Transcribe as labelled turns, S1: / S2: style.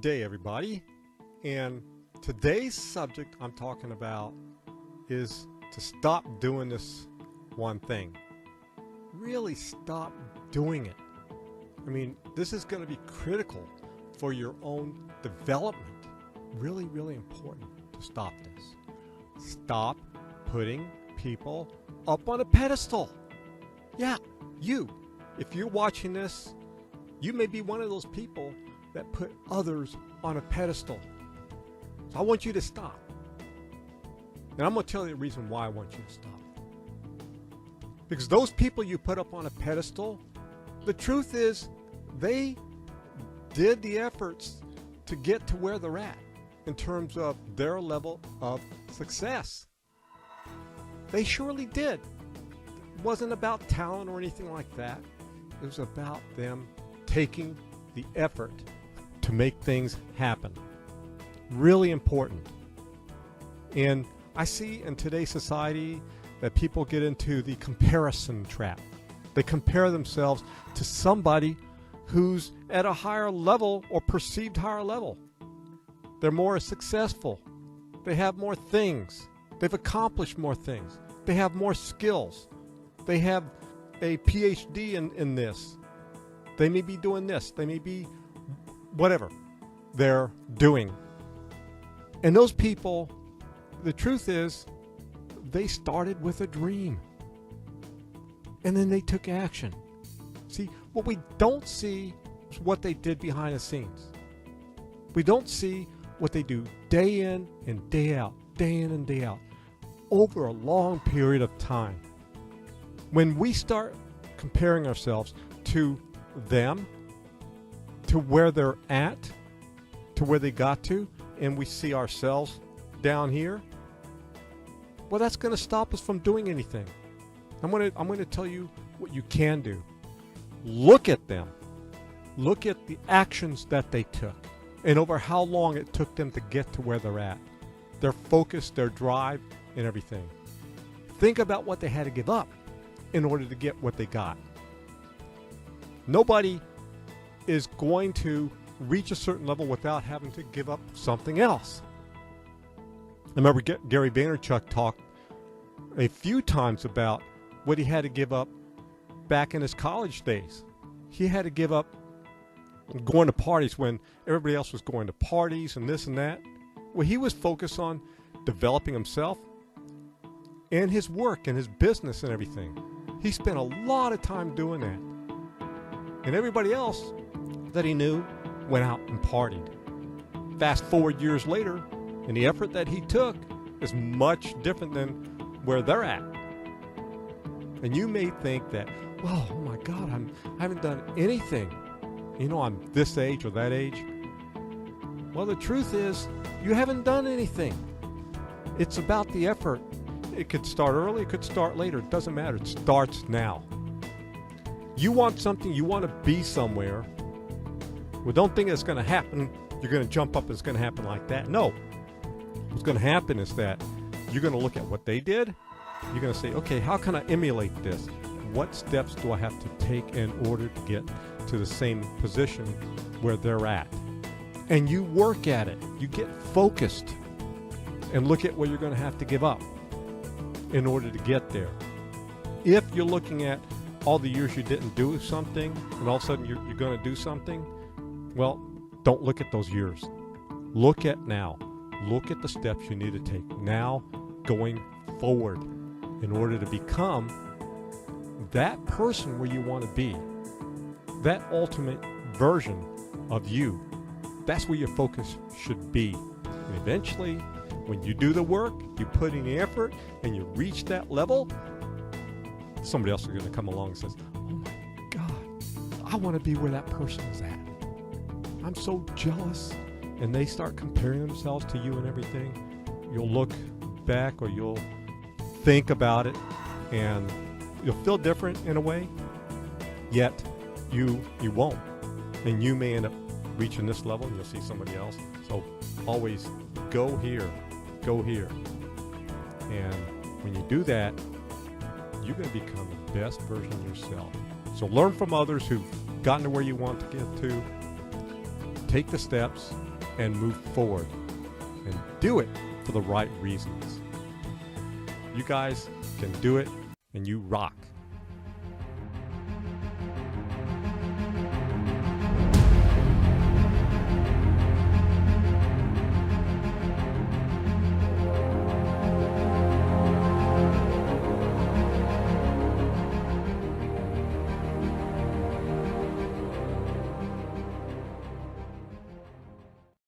S1: day, everybody. And today's subject I'm talking about is to stop doing this one thing. Really stop doing it. I mean, this is going to be critical for your own development. Really, really important to stop this. Stop putting people up on a pedestal. Yeah, you. If you're watching this, you may be one of those people that put others on a pedestal. So I want you to stop. And I'm going to tell you the reason why I want you to stop. Because those people you put up on a pedestal, the truth is they did the efforts to get to where they're at in terms of their level of success. They surely did. It wasn't about talent or anything like that. It was about them taking the effort to make things happen. Really important. And I see in today's society that people get into the comparison trap. They compare themselves to somebody who's at a higher level or perceived higher level. They're more successful. They have more things. They've accomplished more things. They have more skills. They have a PhD in this. They may be doing this. They may be whatever they're doing. And those people, the truth is, they started with a dream. And then they took action. See, what we don't see is what they did behind the scenes. We don't see what they do day in and day out, day in and day out, over a long period of time. When we start comparing ourselves to them, to where they're at, to where they got to, and we see ourselves down here, well, that's going to stop us from doing anything. I'm going to tell you what you can do. Look at them. Look at the actions that they took and over how long it took them to get to where they're at. Their focus, their drive, and everything. Think about what they had to give up in order to get what they got. Nobody is going to reach a certain level without having to give up something else. I remember Gary Vaynerchuk talked a few times about what he had to give up back in his college days. He had to give up going to parties when everybody else was going to parties and this and that. Well, he was focused on developing himself and his work and his business and everything. He spent a lot of time doing that. And everybody else that he knew went out and partied. Fast forward years later, and the effort that he took is much different than where they're at. And you may think that, well, oh my God, I haven't done anything. You know, I'm this age or that age. Well, the truth is, you haven't done anything. It's about the effort. It could start early, it could start later. It doesn't matter. It starts now. You want something, you want to be somewhere. Well, don't think it's going to happen. You're going to jump up and it's going to happen like that. No. What's going to happen is that you're going to look at what they did. You're going to say, okay, how can I emulate this? What steps do I have to take in order to get to the same position where they're at? And you work at it. You get focused and look at what you're going to have to give up in order to get there. If you're looking at all the years you didn't do something and all of a sudden you're going to do something, well, don't look at those years. Look at now. Look at the steps you need to take now going forward in order to become that person where you want to be, that ultimate version of you. That's where your focus should be. And eventually, when you do the work, you put in the effort, and you reach that level, somebody else is going to come along and says, oh my God, I want to be where that person is at. I'm so jealous. And they start comparing themselves to you and everything. You'll look back or you'll think about it and you'll feel different in a way, yet you won't. And you may end up reaching this level and you'll see somebody else. So always go here, go here. And when you do that, you're going to become the best version of yourself. So learn from others who've gotten to where you want to get to. Take the steps and move forward and do it for the right reasons. You guys can do it, and you rock.